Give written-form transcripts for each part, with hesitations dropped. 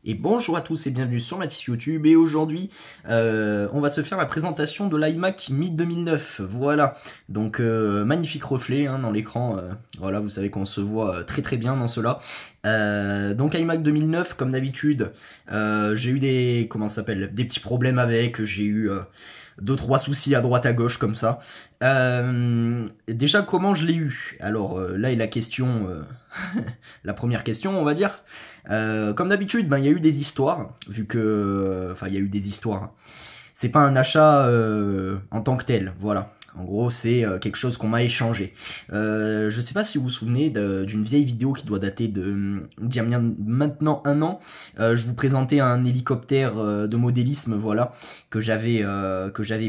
Et bonjour à tous et bienvenue sur ma chaîne YouTube. Et aujourd'hui, on va se faire la présentation de l'iMac Mi 2009. Voilà, donc magnifique reflet dans l'écran. Voilà, vous savez qu'on se voit très très bien dans cela. Donc iMac 2009, comme d'habitude, j'ai eu des des petits problèmes avec. J'ai eu 2-3 soucis à droite à gauche comme ça. Déjà, comment je l'ai eu? Alors là est la question, la première question, on va dire. Comme d'habitude, il y a eu des histoires, vu que... Enfin, il y a eu des histoires. C'est pas un achat en tant que tel, voilà. En gros, c'est quelque chose qu'on m'a échangé. Je sais pas si vous vous souvenez d'une vieille vidéo qui doit dater d'il y a maintenant 1 an. Je vous présentais un hélicoptère de modélisme, voilà, que j'avais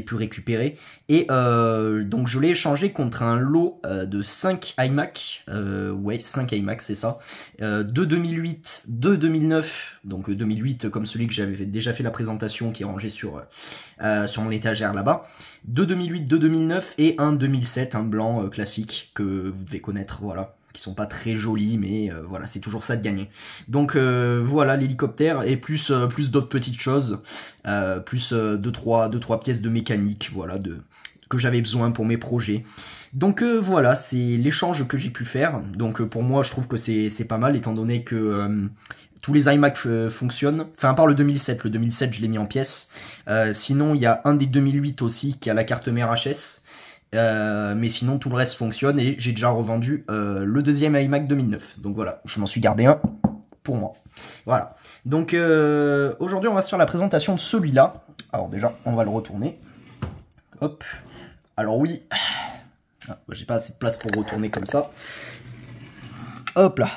pu récupérer. Et donc je l'ai échangé contre un lot de 5 iMac. Ouais, 5 iMac, c'est ça. De 2008, de 2009. Donc 2008 comme celui que j'avais déjà fait la présentation qui est rangé sur mon étagère là-bas. De 2008, de 2009 et un 2007, un blanc classique que vous devez connaître, voilà, qui sont pas très jolis, mais voilà, c'est toujours ça de gagner. Donc voilà l'hélicoptère et plus d'autres petites choses, plus deux trois pièces de mécanique, voilà, que j'avais besoin pour mes projets. Donc voilà, c'est l'échange que j'ai pu faire. Donc pour moi, je trouve que c'est pas mal, étant donné que tous les iMac fonctionnent. Enfin, à part le 2007. Le 2007, je l'ai mis en pièces. Sinon, il y a un des 2008 aussi qui a la carte mère HS. Mais sinon, tout le reste fonctionne et j'ai déjà revendu le deuxième iMac 2009. Donc voilà, je m'en suis gardé un pour moi. Voilà. Donc aujourd'hui, on va se faire la présentation de celui-là. Alors déjà, on va le retourner. Hop. Alors oui. Ah, j'ai pas assez de place pour retourner comme ça. Hop là.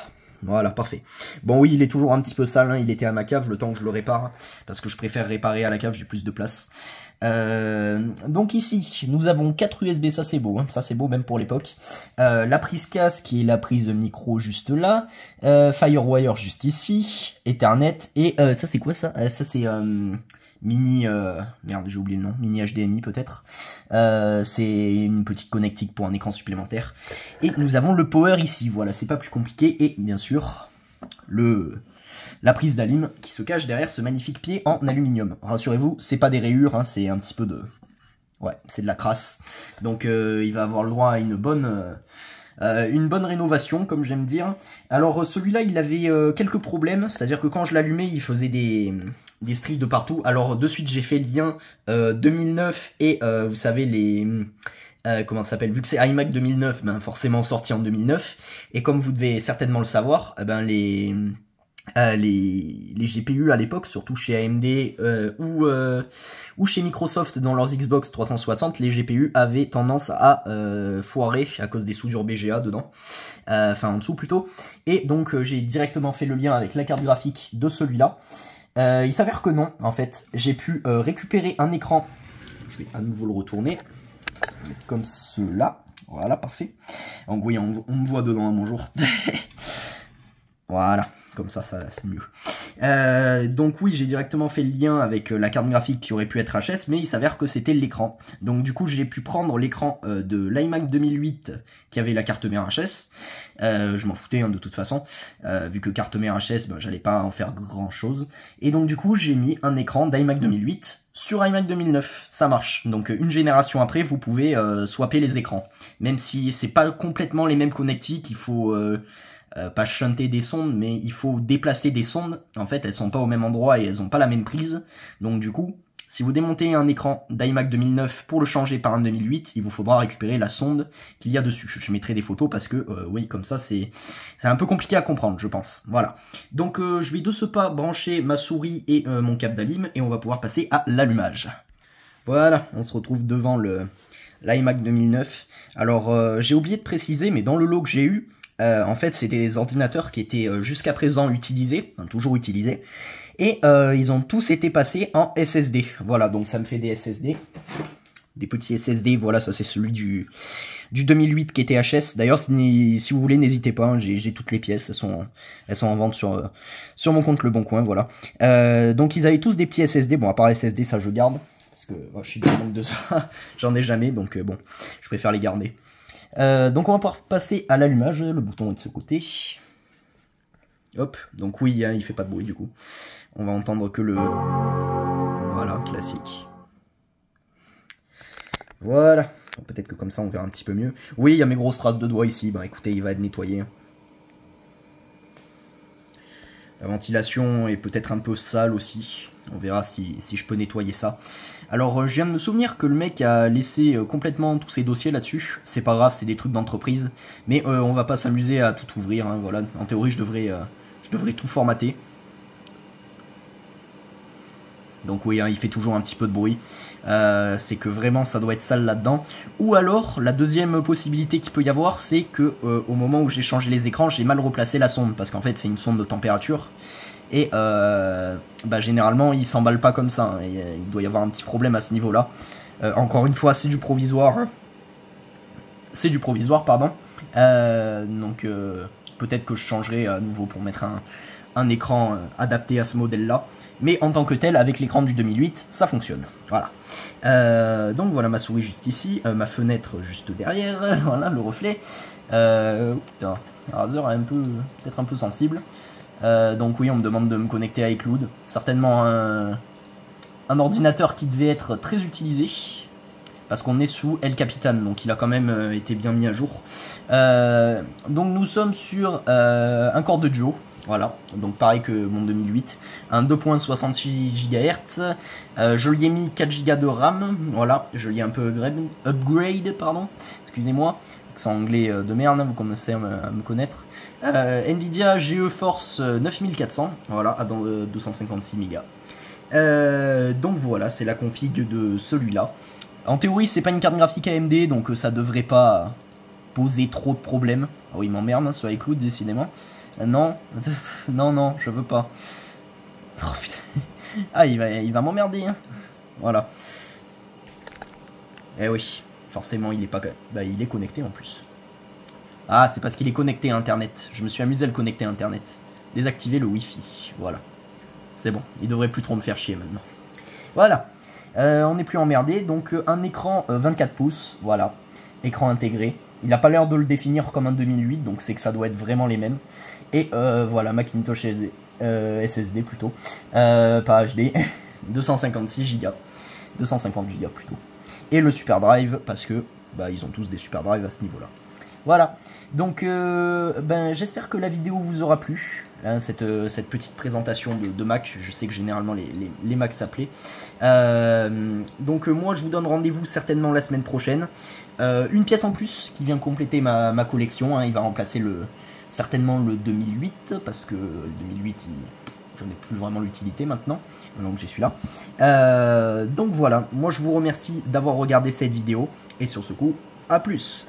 Voilà, parfait. Bon oui, il est toujours un petit peu sale, il était à ma cave, le temps que je le répare, parce que je préfère réparer à la cave, j'ai plus de place. Donc ici, nous avons 4 USB, ça c'est beau, ça c'est beau même pour l'époque. La prise casque, qui est la prise de micro juste là, Firewire juste ici, Ethernet, et ça c'est quoi ça? Ça c'est... mini, merde j'ai oublié le nom, mini HDMI peut-être, c'est une petite connectique pour un écran supplémentaire, et nous avons le power ici, voilà, c'est pas plus compliqué, et bien sûr, la prise d'alim qui se cache derrière ce magnifique pied en aluminium. Rassurez-vous, c'est pas des rayures, c'est un petit peu de... Ouais, c'est de la crasse, donc il va avoir le droit à une bonne rénovation, comme j'aime dire. Alors celui-là, il avait quelques problèmes, c'est-à-dire que quand je l'allumais, il faisait des streaks de partout. Alors de suite, j'ai fait le lien 2009 et vous savez les... comment ça s'appelle, vu que c'est iMac 2009, forcément sorti en 2009. Et comme vous devez certainement le savoir, les GPU à l'époque, surtout chez AMD ou chez Microsoft dans leurs Xbox 360, les GPU avaient tendance à foirer à cause des soudures BGA dedans, enfin en dessous plutôt. Et donc j'ai directement fait le lien avec la carte graphique de celui-là. Il s'avère que non, en fait, j'ai pu récupérer un écran. Je vais à nouveau le retourner, comme cela. Voilà, parfait. Donc oui, on me voit dedans, bonjour. Voilà. Comme ça c'est mieux. Donc oui, j'ai directement fait le lien avec la carte graphique qui aurait pu être HS, mais il s'avère que c'était l'écran. Donc du coup, j'ai pu prendre l'écran de l'iMac 2008 qui avait la carte mère HS. Je m'en foutais de toute façon, vu que carte mère HS, j'allais pas en faire grand chose. Et donc du coup, j'ai mis un écran d'iMac 2008 sur iMac 2009, ça marche. Donc une génération après, vous pouvez swapper les écrans. Même si c'est pas complètement les mêmes connectiques, il faut... pas shunter des sondes, mais il faut déplacer des sondes. En fait, elles sont pas au même endroit et elles ont pas la même prise. Donc du coup, si vous démontez un écran d'iMac 2009 pour le changer par un 2008, il vous faudra récupérer la sonde qu'il y a dessus. Je mettrai des photos parce que, oui, comme ça, c'est un peu compliqué à comprendre, je pense. Voilà. Donc, je vais de ce pas brancher ma souris et mon câble d'alim et on va pouvoir passer à l'allumage. Voilà, on se retrouve devant l'iMac 2009. Alors, j'ai oublié de préciser, mais dans le lot que j'ai eu, en fait, c'était des ordinateurs qui étaient jusqu'à présent utilisés, toujours utilisés, et ils ont tous été passés en SSD. Voilà, donc ça me fait des SSD, des petits SSD, voilà, ça c'est celui du 2008 qui était HS. D'ailleurs, si vous voulez, n'hésitez pas, j'ai toutes les pièces, elles sont en vente sur mon compte Le Bon Coin, voilà. Donc ils avaient tous des petits SSD, bon, à part SSD, ça je garde, parce que je suis dans le manque de ça, j'en ai jamais, donc bon, je préfère les garder. Donc on va pouvoir passer à l'allumage, le bouton est de ce côté. Hop, donc oui, hein, il fait pas de bruit du coup. On va entendre que le... Voilà, classique. Voilà. Peut-être que comme ça on verra un petit peu mieux. Oui, il y a mes grosses traces de doigts ici. Bah écoutez, il va être nettoyé. La ventilation est peut-être un peu sale aussi. On verra si je peux nettoyer ça. Alors, je viens de me souvenir que le mec a laissé complètement tous ses dossiers là-dessus. C'est pas grave, c'est des trucs d'entreprise. Mais on va pas s'amuser à tout ouvrir. Hein, voilà. En théorie, je devrais tout formater. Donc oui, hein, il fait toujours un petit peu de bruit. C'est que vraiment ça doit être sale là-dedans. Ou alors, la deuxième possibilité qu'il peut y avoir, c'est que au moment où j'ai changé les écrans, j'ai mal replacé la sonde. Parce qu'en fait, c'est une sonde de température. Et bah, généralement, il s'emballe pas comme ça. Hein, et, il doit y avoir un petit problème à ce niveau-là. Encore une fois, c'est du provisoire. Hein. C'est du provisoire, pardon. Donc peut-être que je changerai à nouveau pour mettre un écran adapté à ce modèle-là. Mais en tant que tel, avec l'écran du 2008, ça fonctionne. Voilà. Donc voilà ma souris juste ici, ma fenêtre juste derrière, voilà le reflet. Putain, Razer est peut-être un peu sensible. Donc oui, on me demande de me connecter à iCloud. Certainement un ordinateur qui devait être très utilisé. Parce qu'on est sous El Capitan, donc il a quand même été bien mis à jour. Donc nous sommes sur un Core de Duo. Voilà, donc pareil que mon 2008, un 2.66 GHz, je lui ai mis 4 Go de RAM, voilà, je l'ai un peu upgrade, pardon, excusez-moi, accent anglais de merde, vous commencez à me connaître. Nvidia GeForce 9400, voilà, à 256 Go. Donc voilà, c'est la config de celui-là. En théorie, c'est pas une carte graphique AMD, donc ça devrait pas poser trop de problèmes. Ah oui, il m'emmerde, ce iCloud, décidément. Non, non, je veux pas. Oh putain. Ah, il va m'emmerder. Hein. Voilà. Eh oui, forcément, il est pas... Bah, il est connecté en plus. Ah, c'est parce qu'il est connecté à Internet. Je me suis amusé à le connecter à Internet. Désactiver le Wi-Fi. Voilà. C'est bon, il devrait plus trop me faire chier maintenant. Voilà. On n'est plus emmerdé. Donc, un écran 24 pouces. Voilà. Écran intégré. Il n'a pas l'air de le définir comme un 2008, donc c'est que ça doit être vraiment les mêmes. Et voilà, Macintosh SSD plutôt, pas HD, 256 Go, 250 Go plutôt. Et le Super Drive, parce que bah, ils ont tous des Super Drive à ce niveau-là. Voilà, donc ben, j'espère que la vidéo vous aura plu, hein, cette petite présentation de Mac. Je sais que généralement les Macs s'appelaient. Donc moi je vous donne rendez-vous certainement la semaine prochaine. Une pièce en plus qui vient compléter ma collection, hein, il va remplacer certainement le 2008, parce que le 2008 j'en ai plus vraiment l'utilité maintenant, donc j'y suis là. Donc voilà, moi je vous remercie d'avoir regardé cette vidéo, et sur ce coup, à plus.